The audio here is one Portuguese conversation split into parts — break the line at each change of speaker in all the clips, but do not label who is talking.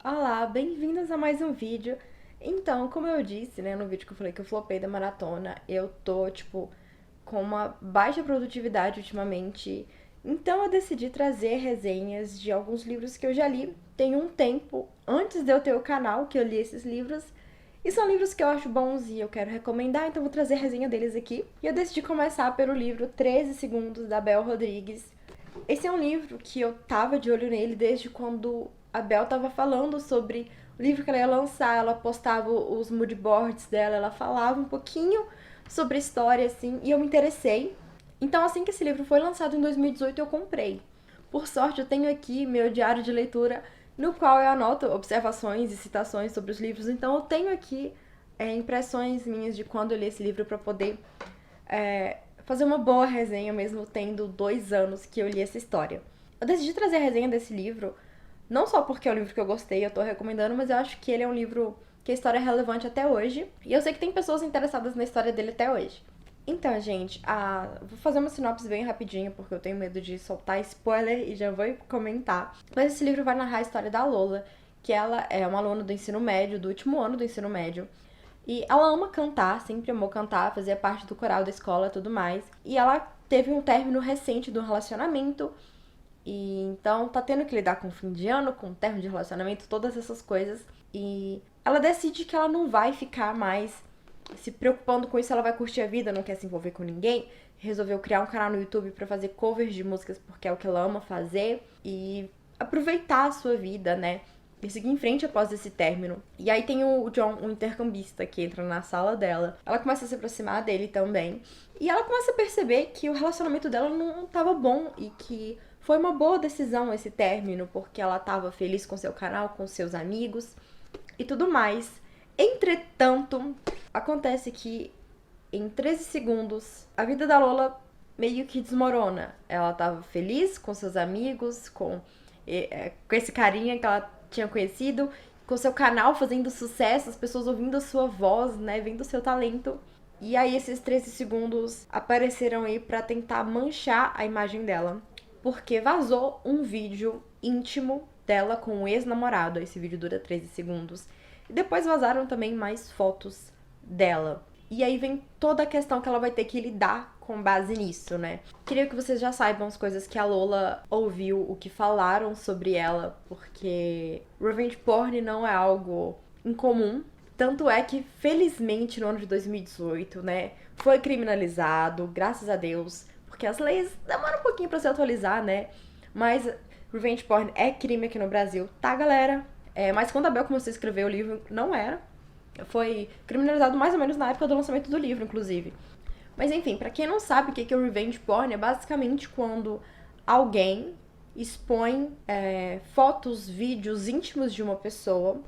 Olá, bem-vindos a mais um vídeo. Então, como eu disse, né, no vídeo que eu falei que eu flopei da maratona, eu tô, com uma baixa produtividade ultimamente. Então, eu decidi trazer resenhas de alguns livros que eu já li tem um tempo, antes de eu ter o canal, que eu li esses livros. E são livros que eu acho bons e eu quero recomendar, então vou trazer resenha deles aqui. E eu decidi começar pelo livro 13 Segundos, da Bel Rodrigues. Esse é um livro que eu tava de olho nele desde quando a Bel tava falando sobre o livro que ela ia lançar. Ela postava os moodboards dela, ela falava um pouquinho sobre a história, assim, e eu me interessei. Então, assim que esse livro foi lançado em 2018, eu comprei. Por sorte, eu tenho aqui meu diário de leitura, no qual eu anoto observações e citações sobre os livros. Então, eu tenho aqui impressões minhas de quando eu li esse livro para poder fazer uma boa resenha, mesmo tendo 2 anos que eu li essa história. Eu decidi trazer a resenha desse livro, não só porque é um livro que eu gostei, eu tô recomendando, mas eu acho que ele é um livro que a história é relevante até hoje. E eu sei que tem pessoas interessadas na história dele até hoje. Então, gente, vou fazer uma sinopse bem rapidinha, porque eu tenho medo de soltar spoiler e já vou comentar. Mas esse livro vai narrar a história da Lola, que ela é uma aluna do ensino médio, do último ano do ensino médio, e ela ama cantar, sempre amou cantar, fazia parte do coral da escola e tudo mais. E ela teve um término recente do relacionamento. E então tá tendo que lidar com o fim de ano, com o término de relacionamento, todas essas coisas. E ela decide que ela não vai ficar mais se preocupando com isso, ela vai curtir a vida, não quer se envolver com ninguém. Resolveu criar um canal no YouTube pra fazer covers de músicas porque é o que ela ama fazer. E aproveitar a sua vida, né? E seguir em frente após esse término. E aí tem o John, um intercambista, que entra na sala dela. Ela começa a se aproximar dele também. E ela começa a perceber que o relacionamento dela não tava bom e que foi uma boa decisão esse término, porque ela tava feliz com seu canal, com seus amigos e tudo mais. Entretanto, acontece que em 13 segundos a vida da Lola meio que desmorona. Ela tava feliz com seus amigos, com esse carinha que ela tinha conhecido, com seu canal fazendo sucesso, as pessoas ouvindo a sua voz, né, vendo o seu talento. E aí esses 13 segundos apareceram aí pra tentar manchar a imagem dela, porque vazou um vídeo íntimo dela com o ex-namorado. Esse vídeo dura 13 segundos. E depois vazaram também mais fotos dela. E aí vem toda a questão que ela vai ter que lidar com base nisso, né? Queria que vocês já saibam as coisas que a Lola ouviu, o que falaram sobre ela, porque revenge porn não é algo incomum. Tanto é que, felizmente, no ano de 2018, né, foi criminalizado, graças a Deus, porque as leis demoram um pouquinho pra se atualizar, né? Mas revenge porn é crime aqui no Brasil, tá, galera? Mas quando a Bel começou a escrever o livro, não era. Foi criminalizado mais ou menos na época do lançamento do livro, inclusive. Mas enfim, pra quem não sabe o que é o revenge porn, é basicamente quando alguém expõe fotos, vídeos íntimos de uma pessoa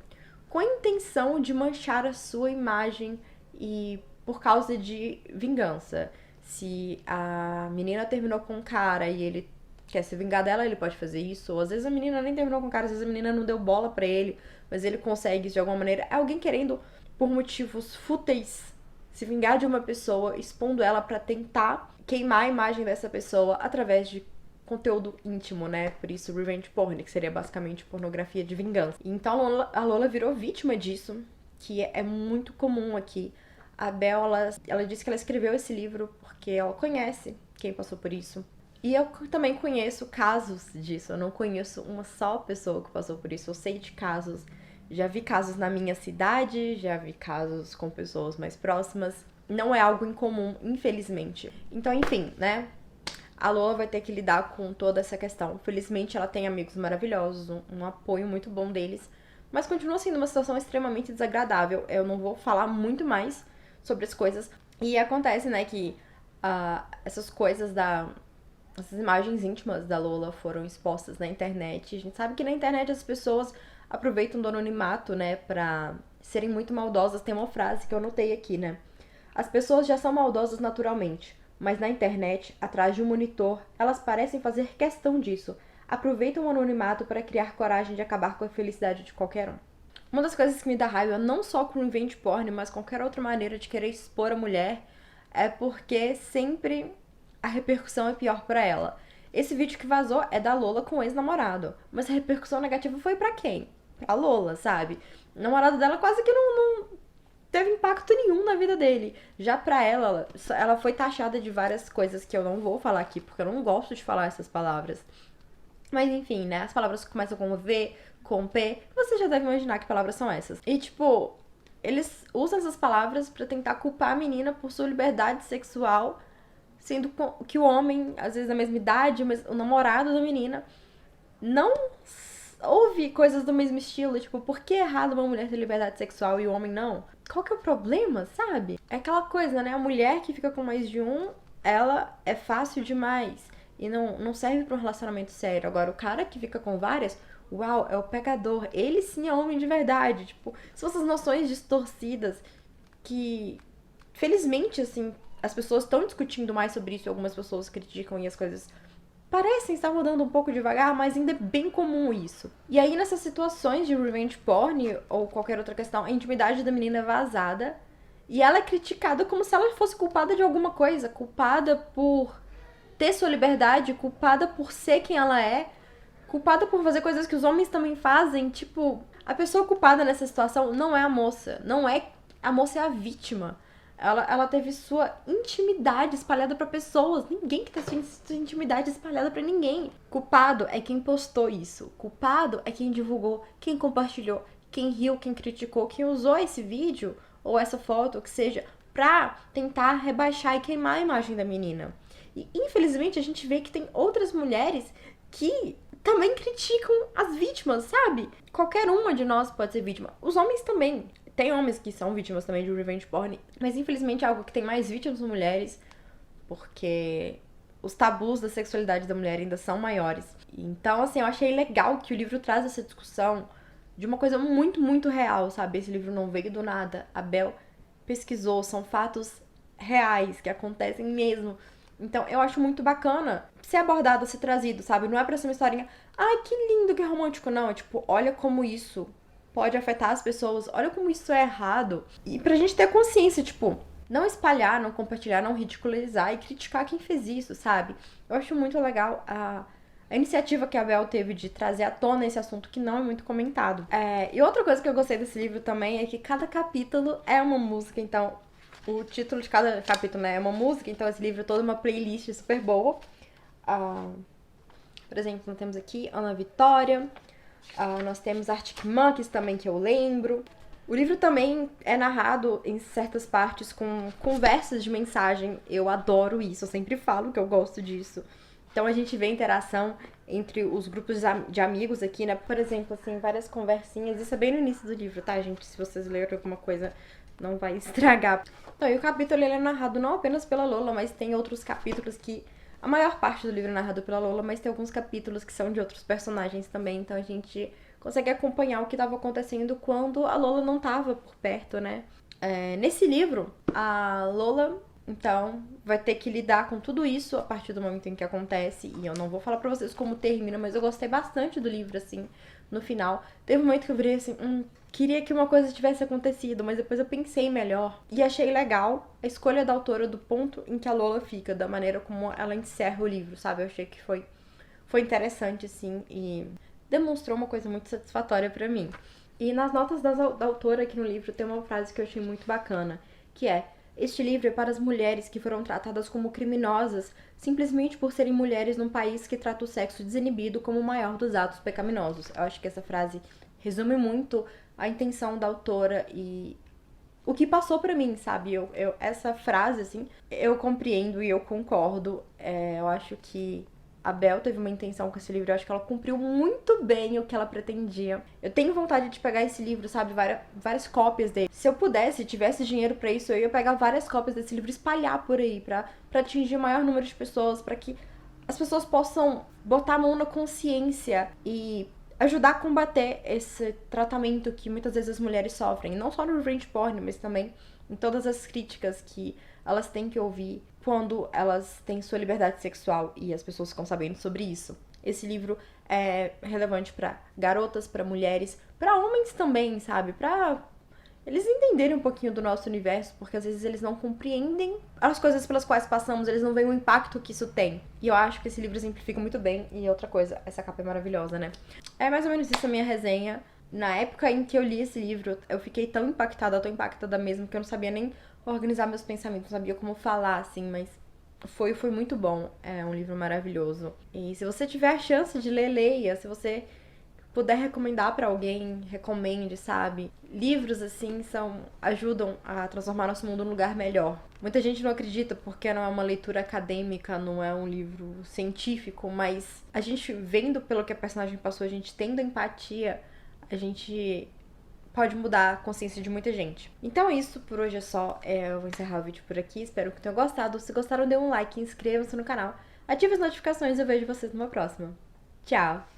com a intenção de manchar a sua imagem e por causa de vingança. Se a menina terminou com um cara e ele quer se vingar dela, ele pode fazer isso. Ou às vezes a menina nem terminou com o cara, às vezes a menina não deu bola pra ele, mas ele consegue de alguma maneira. É alguém querendo, por motivos fúteis, se vingar de uma pessoa, expondo ela pra tentar queimar a imagem dessa pessoa através de conteúdo íntimo, né? Por isso, revenge porn, que seria basicamente pornografia de vingança. Então, a Lola virou vítima disso, que é muito comum aqui. A Bel, ela disse que ela escreveu esse livro porque ela conhece quem passou por isso. E eu também conheço casos disso. Eu não conheço uma só pessoa que passou por isso. Eu sei de casos. Já vi casos na minha cidade, já vi casos com pessoas mais próximas. Não é algo incomum, infelizmente. Então, enfim, né? A Lola vai ter que lidar com toda essa questão. Felizmente, ela tem amigos maravilhosos, um apoio muito bom deles. Mas continua sendo uma situação extremamente desagradável. Eu não vou falar muito mais sobre as coisas. E acontece, né, que essas coisas essas imagens íntimas da Lola foram expostas na internet. A gente sabe que na internet as pessoas aproveitam do anonimato, né, pra serem muito maldosas. Tem uma frase que eu anotei aqui, né? As pessoas já são maldosas naturalmente, mas na internet, atrás de um monitor, elas parecem fazer questão disso. Aproveitam o anonimato para criar coragem de acabar com a felicidade de qualquer um. Uma das coisas que me dá raiva, não só com o revenge porn, mas qualquer outra maneira de querer expor a mulher, é porque sempre a repercussão é pior pra ela. Esse vídeo que vazou é da Lola com o ex-namorado, mas a repercussão negativa foi pra quem? pra Lola, sabe? O namorado dela quase que não teve impacto nenhum na vida dele. Já pra ela foi taxada de várias coisas que eu não vou falar aqui, porque eu não gosto de falar essas palavras. Mas enfim, né? As palavras que começam com V, com P, você já deve imaginar que palavras são essas. E tipo, eles usam essas palavras pra tentar culpar a menina por sua liberdade sexual, sendo que o homem, às vezes da mesma idade, o namorado da menina, não ouve coisas do mesmo estilo. Tipo, por que é errado uma mulher ter liberdade sexual e o homem não? Qual que é o problema, sabe? É aquela coisa, né? A mulher que fica com mais de um, ela é fácil demais e não serve pra um relacionamento sério. Agora, o cara que fica com várias, uau, é o pegador. Ele sim é homem de verdade. Tipo, são essas noções distorcidas que, felizmente, assim, as pessoas estão discutindo mais sobre isso e algumas pessoas criticam e as coisas parecem estar mudando um pouco devagar, mas ainda é bem comum isso. E aí, nessas situações de revenge porn ou qualquer outra questão, a intimidade da menina é vazada e ela é criticada como se ela fosse culpada de alguma coisa, culpada por ter sua liberdade, culpada por ser quem ela é, culpada por fazer coisas que os homens também fazem. Tipo, a pessoa culpada nessa situação não é a moça, não é a moça, é a vítima. Ela teve sua intimidade espalhada pra pessoas. Ninguém que tá sua intimidade espalhada pra ninguém. Culpado é quem postou isso. Culpado é quem divulgou, quem compartilhou, quem riu, quem criticou, quem usou esse vídeo ou essa foto, o que seja, pra tentar rebaixar e queimar a imagem da menina. E infelizmente a gente vê que tem outras mulheres que também criticam as vítimas, sabe? Qualquer uma de nós pode ser vítima. Os homens também. Tem homens que são vítimas também de revenge porn, mas infelizmente é algo que tem mais vítimas mulheres, porque os tabus da sexualidade da mulher ainda são maiores. Então, assim, eu achei legal que o livro traz essa discussão de uma coisa muito, muito real, sabe? Esse livro não veio do nada. A Bel pesquisou, são fatos reais que acontecem mesmo. Então, eu acho muito bacana ser abordado, ser trazido, sabe? Não é pra ser uma historinha, ai, que lindo, que romântico, não. É tipo, olha como isso pode afetar as pessoas, olha como isso é errado. E pra gente ter consciência, tipo, não espalhar, não compartilhar, não ridicularizar e criticar quem fez isso, sabe? Eu acho muito legal a iniciativa que a Bel teve de trazer à tona esse assunto que não é muito comentado. E outra coisa que eu gostei desse livro também é que cada capítulo é uma música, então o título de cada capítulo, né, é uma música, então esse livro é toda uma playlist super boa. Por exemplo, nós temos aqui Ana Vitória, nós temos Arctic Monkeys também, que eu lembro. O livro também é narrado em certas partes com conversas de mensagem. Eu adoro isso, eu sempre falo que eu gosto disso. Então a gente vê interação entre os grupos de amigos aqui, né? Por exemplo, assim, várias conversinhas. Isso é bem no início do livro, tá, gente? Se vocês lerem alguma coisa, não vai estragar. Então, e o capítulo ele é narrado não apenas pela Lola, mas tem outros capítulos que... A maior parte do livro é narrado pela Lola, mas tem alguns capítulos que são de outros personagens também, então a gente consegue acompanhar o que estava acontecendo quando a Lola não estava por perto, né? Nesse livro, a Lola, então, vai ter que lidar com tudo isso a partir do momento em que acontece, e eu não vou falar pra vocês como termina, mas eu gostei bastante do livro, assim, no final. Teve um momento que eu virei assim, queria que uma coisa tivesse acontecido, mas depois eu pensei melhor. E achei legal a escolha da autora do ponto em que a Lola fica, da maneira como ela encerra o livro, sabe? Eu achei que foi interessante, assim, e demonstrou uma coisa muito satisfatória pra mim. E nas notas da autora aqui no livro tem uma frase que eu achei muito bacana, que é: este livro é para as mulheres que foram tratadas como criminosas simplesmente por serem mulheres num país que trata o sexo desinibido como o maior dos atos pecaminosos. Eu acho que essa frase resume muito a intenção da autora e o que passou pra mim, sabe? Essa frase, assim, eu compreendo e eu concordo. Eu acho que a Bel teve uma intenção com esse livro, eu acho que ela cumpriu muito bem o que ela pretendia. Eu tenho vontade de pegar esse livro, sabe, várias cópias dele. Se eu pudesse, tivesse dinheiro pra isso, eu ia pegar várias cópias desse livro e espalhar por aí, pra atingir o maior número de pessoas, pra que as pessoas possam botar a mão na consciência e ajudar a combater esse tratamento que muitas vezes as mulheres sofrem, não só no revenge porn, mas também em todas as críticas que elas têm que ouvir quando elas têm sua liberdade sexual e as pessoas ficam sabendo sobre isso. Esse livro é relevante pra garotas, pra mulheres, pra homens também, sabe? Pra eles entenderem um pouquinho do nosso universo, porque às vezes eles não compreendem as coisas pelas quais passamos, eles não veem o impacto que isso tem. E eu acho que esse livro exemplifica muito bem. E outra coisa, essa capa é maravilhosa, né? É mais ou menos isso a minha resenha. Na época em que eu li esse livro, eu fiquei tão impactada mesmo, que eu não sabia nem organizar meus pensamentos, não sabia como falar, assim, mas foi muito bom. É um livro maravilhoso. E se você tiver a chance de ler, leia. Se você puder recomendar pra alguém, recomende, sabe? Livros assim ajudam a transformar nosso mundo num lugar melhor. Muita gente não acredita porque não é uma leitura acadêmica, não é um livro científico, mas a gente vendo pelo que a personagem passou, a gente tendo empatia, a gente pode mudar a consciência de muita gente. Então é isso, por hoje é só. Eu vou encerrar o vídeo por aqui, espero que tenham gostado. Se gostaram, dê um like, inscreva-se no canal, ative as notificações e eu vejo vocês numa próxima. Tchau!